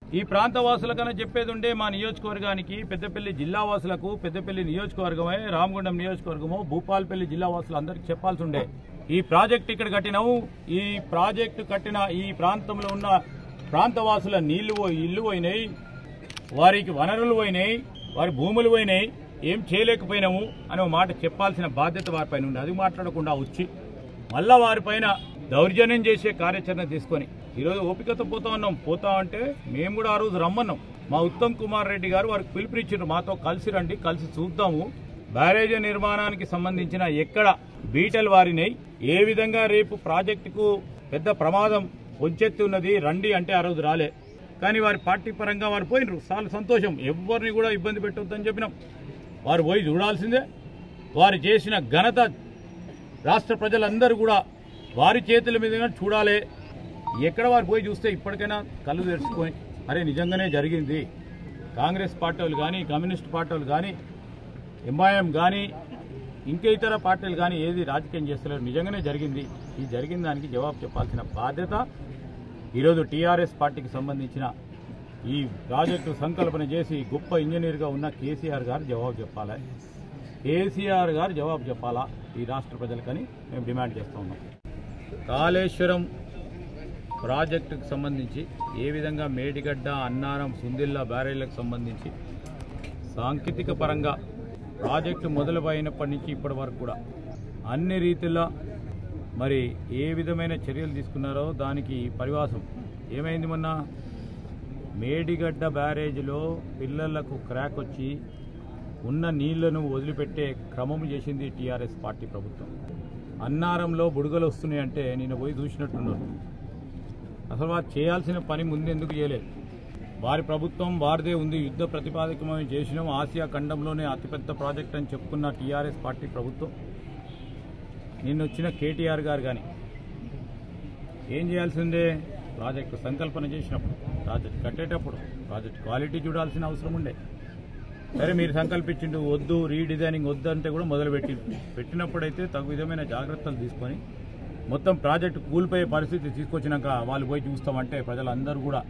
ఈ ప్రాంత వాసులకన్నా చెప్పేది ఉండే మా నియోజకవర్గానికి పెద్దపల్లి జిల్లా వాసులకు పెద్దపల్లి నియోజకవర్గమే రామగుండం నియోజకవర్గము భూపాలపల్లి జిల్లా వాసులు అందరికీ చెప్పాల్సి ఉండే ఈ ప్రాజెక్ట్ ఇక్కడ కట్టినాము ఈ ప్రాజెక్టు కట్టిన ఈ ప్రాంతంలో ఉన్న ప్రాంతవాసుల ఇల్లు పోయినాయి వారికి వనరులు పోయినాయి వారి భూములు పోయినాయి ఏం చేయలేకపోయినాము అనే మాట చెప్పాల్సిన బాధ్యత వారిపైన ఉంది అది మాట్లాడకుండా వచ్చి మళ్ళా వారిపైన దౌర్జన్యం చేసే కార్యాచరణ తీసుకొని ఈరోజు ఓపికతో పోతా అంటే మేము కూడా ఆ రోజు రమ్మన్నాం మా ఉత్తమ్ కుమార్ రెడ్డి గారు వారికి పిలుపునిచ్చారు మాతో కలిసి రండి కలిసి చూద్దాము బ్యారేజీ నిర్మాణానికి సంబంధించిన ఎక్కడ బీటలు వారినాయి ఏ విధంగా రేపు ప్రాజెక్టుకు పెద్ద ప్రమాదం పొంచెత్తి ఉన్నది రండి అంటే ఆ రోజు రాలే కానీ వారి పార్టీ పరంగా వారు పోయినరు చాలా సంతోషం ఎవరిని కూడా ఇబ్బంది పెట్టొద్దని చెప్పినాం వారు పోయి చూడాల్సిందే వారు చేసిన ఘనత రాష్ట్ర ప్రజలందరూ కూడా వారి చేతుల మీదుగా చూడాలి ఎక్కడ వారు పోయి చూస్తే ఇప్పటికైనా కళ్ళు తెరుచుకొని అరే నిజంగానే జరిగింది కాంగ్రెస్ పార్టీ వాళ్ళు కానీ కమ్యూనిస్ట్ పార్టీ వాళ్ళు కానీ ఎంఐఎం కానీ ఇంకా ఇతర పార్టీలు కానీ ఏది రాజకీయం చేస్తలేరు నిజంగానే జరిగింది ఈ జరిగిన దానికి జవాబు చెప్పాల్సిన బాధ్యత ఈరోజు టీఆర్ఎస్ పార్టీకి సంబంధించిన ఈ ప్రాజెక్టు సంకల్పన చేసి గొప్ప ఇంజనీర్గా ఉన్న కేసీఆర్ గారు జవాబు చెప్పాలి కేసీఆర్ గారు జవాబు చెప్పాలా ఈ రాష్ట్ర ప్రజలకని మేము డిమాండ్ చేస్తూ ఉన్నాం కాళేశ్వరం ప్రాజెక్టుకు సంబంధించి ఏ విధంగా మేడిగడ్డ అన్నారం సుందిల్లా బ్యారేళ్లకు సంబంధించి సాంకేతిక పరంగా ప్రాజెక్టు మొదలుపోయినప్పటి నుంచి ఇప్పటి వరకు కూడా అన్ని రీతిలో మరి ఏ విధమైన చర్యలు తీసుకున్నారో దానికి పరివాసం ఏమైంది మొన్న మేడిగడ్డ బ్యారేజ్లో పిల్లలకు క్రాక్ వచ్చి ఉన్న నీళ్లను వదిలిపెట్టే క్రమం చేసింది టీఆర్ఎస్ పార్టీ ప్రభుత్వం అన్నారంలో బుడగలు వస్తున్నాయంటే నేను పోయి చూసినట్టున్నారు అసలు వారు చేయాల్సిన పని ముందు ఎందుకు చేయలేదు వారి ప్రభుత్వం వారిదే ఉంది యుద్ధ ప్రతిపాదకమని చేసినాం ఆసియా ఖండంలోనే అతిపెద్ద ప్రాజెక్ట్ అని చెప్పుకున్న టీఆర్ఎస్ పార్టీ ప్రభుత్వం నిన్న వచ్చిన కేటీఆర్ గారు కానీ ఏం చేయాల్సిందే ప్రాజెక్టు సంకల్పన చేసినప్పుడు ప్రాజెక్ట్ కట్టేటప్పుడు ప్రాజెక్ట్ క్వాలిటీ చూడాల్సిన అవసరం ఉండే సరే మీరు సంకల్పించిండు వద్దు రీడిజైనింగ్ వద్దు అంటే కూడా పెట్టినప్పుడైతే తగు విధమైన జాగ్రత్తలు తీసుకొని మొత్తం ప్రాజెక్టు కూలిపోయే పరిస్థితి తీసుకొచ్చినాక వాళ్ళు పోయి చూస్తామంటే ప్రజలందరూ కూడా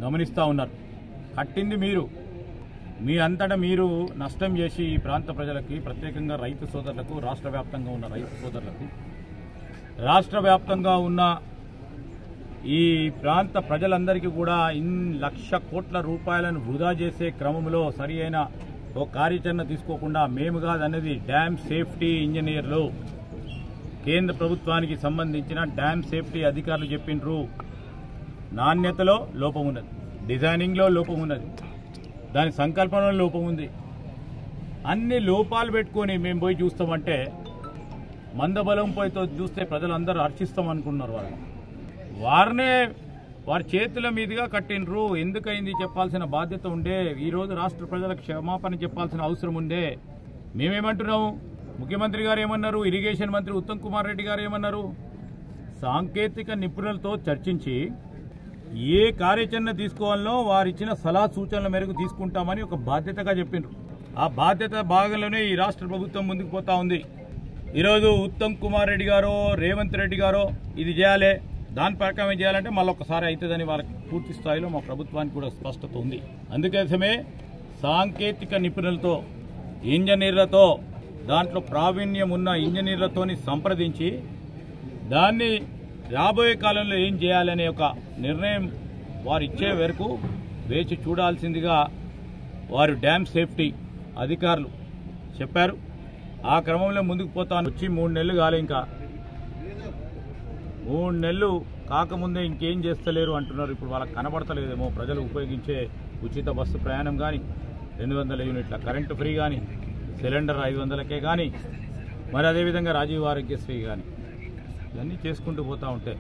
గమనిస్తూ ఉన్నారు కట్టింది మీరు మీ అంతటా మీరు నష్టం చేసి ఈ ప్రాంత ప్రజలకి ప్రత్యేకంగా రైతు సోదరులకు రాష్ట్ర వ్యాప్తంగా ఉన్న రైతు సోదరులకు రాష్ట్ర వ్యాప్తంగా ఉన్న ఈ ప్రాంత ప్రజలందరికీ కూడా లక్ష కోట్ల రూపాయలను వృధా చేసే క్రమంలో సరి అయిన ఓ కార్యాచరణ తీసుకోకుండా మేము కాదన్నది డ్యామ్ సేఫ్టీ ఇంజనీర్లు కేంద్ర ప్రభుత్వానికి సంబంధించిన డ్యామ్ సేఫ్టీ అధికారులు చెప్పిండ్రు నాణ్యతలో లోపం ఉన్నది డిజైనింగ్లో లోపం ఉన్నది దాని సంకల్పనలో లోపం ఉంది అన్ని లోపాలు పెట్టుకొని మేము పోయి చూస్తామంటే మందబలం పోయితో చూస్తే ప్రజలందరూ హర్షిస్తామనుకున్నారు వారినే వారి చేతుల మీదుగా కట్టినరు ఎందుకైంది చెప్పాల్సిన బాధ్యత ఉండే ఈరోజు రాష్ట్ర ప్రజలకు క్షమాపణ చెప్పాల్సిన అవసరం ఉండే మేమేమంటున్నాము ముఖ్యమంత్రి గారు ఏమన్నారు ఇరిగేషన్ మంత్రి ఉత్తమ్ కుమార్ రెడ్డి గారు ఏమన్నారు సాంకేతిక నిపుణులతో చర్చించి ఏ కార్యాచరణ తీసుకోవాలనో వారిచ్చిన సలహా సూచనల మేరకు తీసుకుంటామని ఒక బాధ్యతగా చెప్పిండ్రు ఆ బాధ్యత భాగంలోనే ఈ రాష్ట్ర ప్రభుత్వం ముందుకు పోతా ఉంది ఈరోజు ఉత్తమ్ కుమార్ రెడ్డి గారో రేవంత్ రెడ్డి గారో ఇది చేయాలి దాని ప్రకారం చేయాలంటే మళ్ళీ ఒకసారి అవుతుందని వాళ్ళకి పూర్తి స్థాయిలో మా ప్రభుత్వానికి కూడా స్పష్టత ఉంది అందుకోసమే సాంకేతిక నిపుణులతో ఇంజనీర్లతో దాంట్లో ప్రావీణ్యం ఉన్న ఇంజనీర్లతోని సంప్రదించి దాన్ని రాబోయే కాలంలో ఏం చేయాలనే ఒక నిర్ణయం వారు ఇచ్చే వరకు వేచి చూడాల్సిందిగా వారు డ్యామ్ సేఫ్టీ అధికారులు చెప్పారు ఆ క్రమంలో ముందుకు పోతాను వచ్చి 3 నెలలు కాలే ఇంకా 3 నెలలు కాకముందే ఇంకేం చేస్తలేరు అంటున్నారు ఇప్పుడు వాళ్ళకి కనబడతలేదేమో ప్రజలు ఉపయోగించే ఉచిత బస్సు ప్రయాణం కానీ 200 యూనిట్ల కరెంటు ఫ్రీ కానీ సిలిండర్ 500కే కానీ మరి అదేవిధంగా రాజీవ్ ఆరోగ్యశ్రీ కానీ ఇవన్నీ చేసుకుంటూ పోతూ ఉంటే